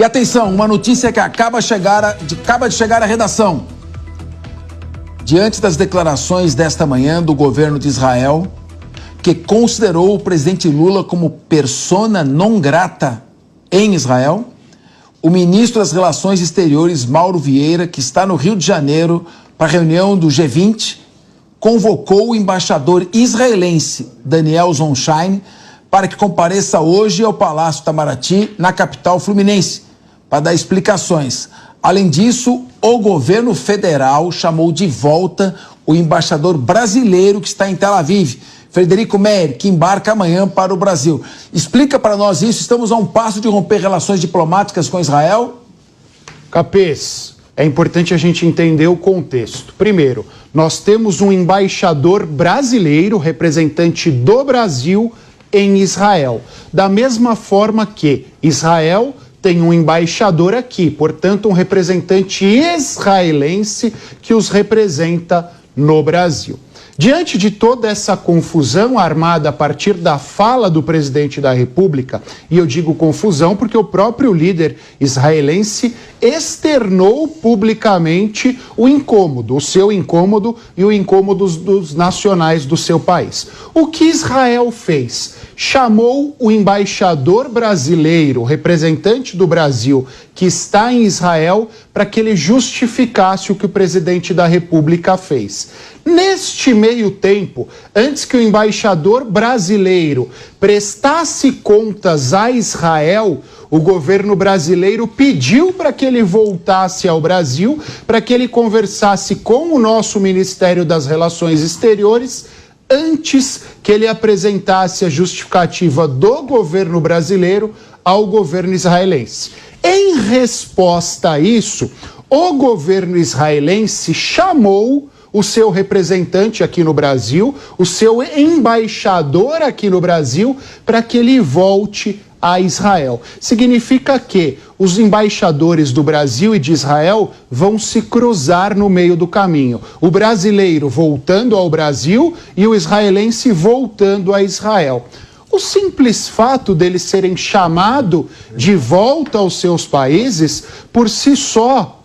E atenção, uma notícia que acaba de chegar à redação. Diante das declarações desta manhã do governo de Israel, que considerou o presidente Lula como persona non grata em Israel, o ministro das Relações Exteriores, Mauro Vieira, que está no Rio de Janeiro para a reunião do G20, convocou o embaixador israelense, Daniel Zonshine, para que compareça hoje ao Palácio Itamaraty, na capital fluminense, para dar explicações. Além disso, o governo federal chamou de volta o embaixador brasileiro que está em Tel Aviv, Frederico Meyer, que embarca amanhã para o Brasil. Explica para nós isso, estamos a um passo de romper relações diplomáticas com Israel? Capês, é importante a gente entender o contexto. Primeiro, nós temos um embaixador brasileiro, representante do Brasil em Israel. Da mesma forma que Israel tem um embaixador aqui, portanto, um representante israelense que os representa no Brasil. Diante de toda essa confusão armada a partir da fala do presidente da República, e eu digo confusão porque o próprio líder israelense externou publicamente o incômodo, o seu incômodo e o incômodo dos nacionais do seu país. O que Israel fez? Chamou o embaixador brasileiro, representante do Brasil, que está em Israel, para que ele justificasse o que o presidente da República fez. Neste meio tempo, antes que o embaixador brasileiro prestasse contas a Israel, o governo brasileiro pediu para que ele voltasse ao Brasil, para que ele conversasse com o nosso Ministério das Relações Exteriores, antes que ele apresentasse a justificativa do governo brasileiro ao governo israelense. Em resposta a isso, o governo israelense chamou o seu representante aqui no Brasil, o seu embaixador aqui no Brasil, para que ele volte a Israel. Significa que os embaixadores do Brasil e de Israel vão se cruzar no meio do caminho. O brasileiro voltando ao Brasil e o israelense voltando a Israel. O simples fato deles serem chamados de volta aos seus países, por si só,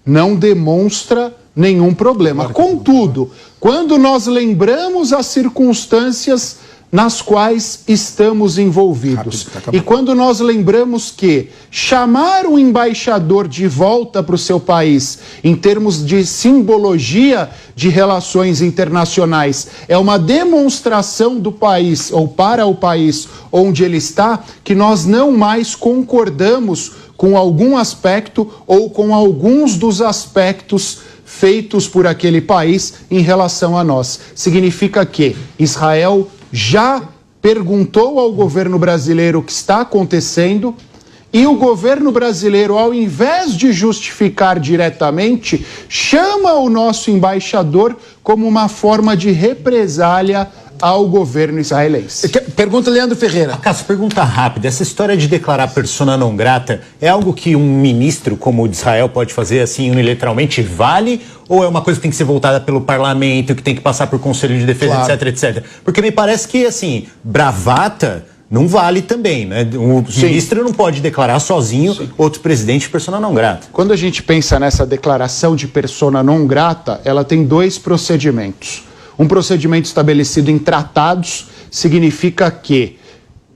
não demonstra nenhum problema. Contudo, quando nós lembramos as circunstâncias nas quais estamos envolvidos, e quando nós lembramos que chamar o embaixador de volta para o seu país, em termos de simbologia de relações internacionais, é uma demonstração do país, ou para o país onde ele está, que nós não mais concordamos com algum aspecto ou com alguns dos aspectos feitos por aquele país em relação a nós. Significa que Israel já perguntou ao governo brasileiro o que está acontecendo e o governo brasileiro, ao invés de justificar diretamente, chama o nosso embaixador como uma forma de represália ao governo israelense. Pergunta Leandro Ferreira. Cássio, pergunta rápida. Essa história de declarar persona não grata é algo que um ministro como o de Israel pode fazer assim unilateralmente? Vale? Ou é uma coisa que tem que ser voltada pelo parlamento, que tem que passar por Conselho de Defesa, claro, etc, etc? Porque me parece que, assim, bravata não vale também, né? O ministro não pode declarar sozinho outro presidente persona não grata. Quando a gente pensa nessa declaração de persona não grata, ela tem dois procedimentos. Um procedimento estabelecido em tratados significa que,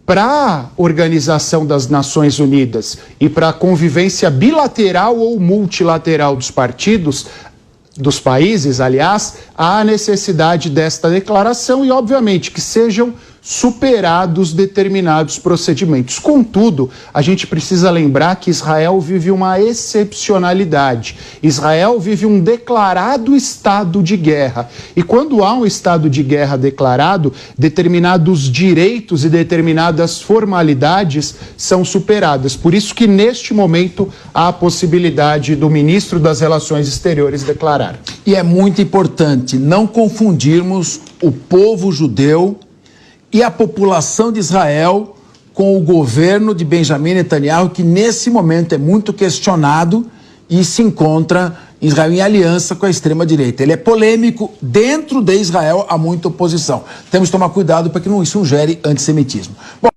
para a Organização das Nações Unidas e para a convivência bilateral ou multilateral dos países, aliás, há a necessidade desta declaração e, obviamente, que sejam superados determinados procedimentos. Contudo, a gente precisa lembrar que Israel vive uma excepcionalidade. Israel vive um declarado estado de guerra. E quando há um estado de guerra declarado, determinados direitos e determinadas formalidades são superadas. Por isso que, neste momento, há a possibilidade do ministro das Relações Exteriores declarar. E é muito importante não confundirmos o povo judeu e a população de Israel com o governo de Benjamin Netanyahu, que nesse momento é muito questionado e se encontra Israel em aliança com a extrema-direita. Ele é polêmico, dentro de Israel há muita oposição. Temos que tomar cuidado para que isso não gere antissemitismo. Bom,